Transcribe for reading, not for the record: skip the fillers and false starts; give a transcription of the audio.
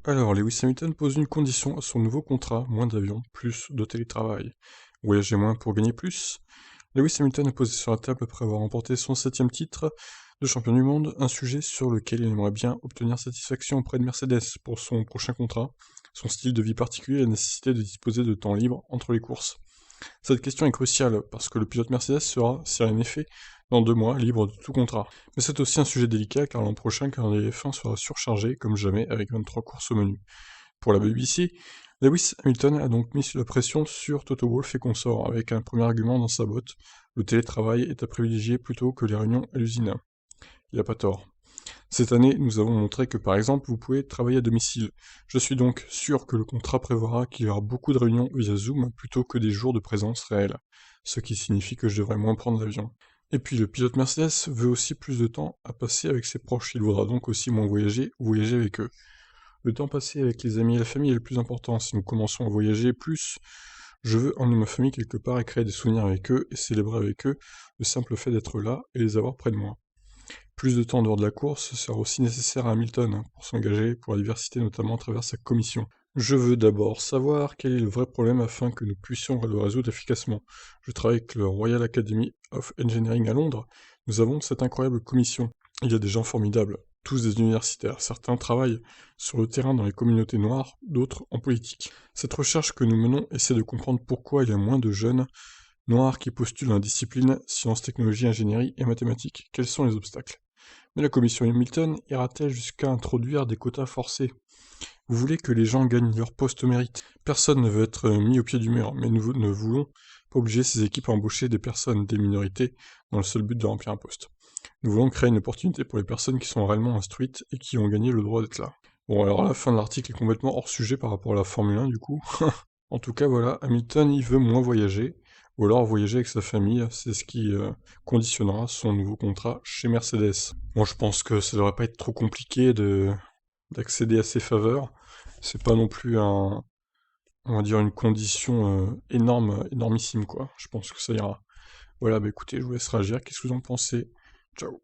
Alors, Lewis Hamilton pose une condition à son nouveau contrat, moins d'avions, plus de télétravail. Voyager moins pour gagner plus. Lewis Hamilton a posé sur la table après avoir remporté son 7e titre de champion du monde, un sujet sur lequel il aimerait bien obtenir satisfaction auprès de Mercedes pour son prochain contrat, son style de vie particulier et la nécessité de disposer de temps libre entre les courses. Cette question est cruciale parce que le pilote Mercedes sera, si rien n'est fait, dans 2 mois, libre de tout contrat. Mais c'est aussi un sujet délicat car l'an prochain, le calendrier F1 sera surchargé comme jamais avec 23 courses au menu. Pour la BBC, Lewis Hamilton a donc mis la pression sur Toto Wolff et consorts avec un premier argument dans sa botte, le télétravail est à privilégier plutôt que les réunions à l'usine. Il n'a pas tort. Cette année, nous avons montré que par exemple, vous pouvez travailler à domicile. Je suis donc sûr que le contrat prévoira qu'il y aura beaucoup de réunions via Zoom plutôt que des jours de présence réelle, ce qui signifie que je devrais moins prendre l'avion. Et puis le pilote Mercedes veut aussi plus de temps à passer avec ses proches, il voudra donc aussi moins voyager ou voyager avec eux. Le temps passé avec les amis et la famille est le plus important. Si nous commençons à voyager plus, je veux emmener ma famille quelque part et créer des souvenirs avec eux et célébrer avec eux le simple fait d'être là et les avoir près de moi. Plus de temps en dehors de la course sera aussi nécessaire à Hamilton pour s'engager pour la diversité notamment à travers sa commission. Je veux d'abord savoir quel est le vrai problème afin que nous puissions le résoudre efficacement. Je travaille avec le Royal Academy of Engineering à Londres. Nous avons cette incroyable commission. Il y a des gens formidables, tous des universitaires. Certains travaillent sur le terrain dans les communautés noires, d'autres en politique. Cette recherche que nous menons essaie de comprendre pourquoi il y a moins de jeunes noirs qui postulent dans la discipline sciences, technologies, ingénierie et mathématiques. Quels sont les obstacles? Mais la commission Hamilton ira-t-elle jusqu'à introduire des quotas forcés? Vous voulez que les gens gagnent leur poste au mérite. Personne ne veut être mis au pied du mur, mais nous ne voulons pas obliger ces équipes à embaucher des personnes, des minorités, dans le seul but de remplir un poste. Nous voulons créer une opportunité pour les personnes qui sont réellement instruites et qui ont gagné le droit d'être là. Bon, alors la fin de l'article est complètement hors sujet par rapport à la Formule 1, du coup. En tout cas, voilà, Hamilton, il veut moins voyager, ou alors voyager avec sa famille, c'est ce qui conditionnera son nouveau contrat chez Mercedes. Bon, je pense que ça devrait pas être trop compliqué d'accéder à ses faveurs. C'est pas non plus on va dire une condition énorme, énormissime, quoi. Je pense que ça ira. Voilà, bah écoutez, je vous laisse réagir. Qu'est-ce que vous en pensez? Ciao.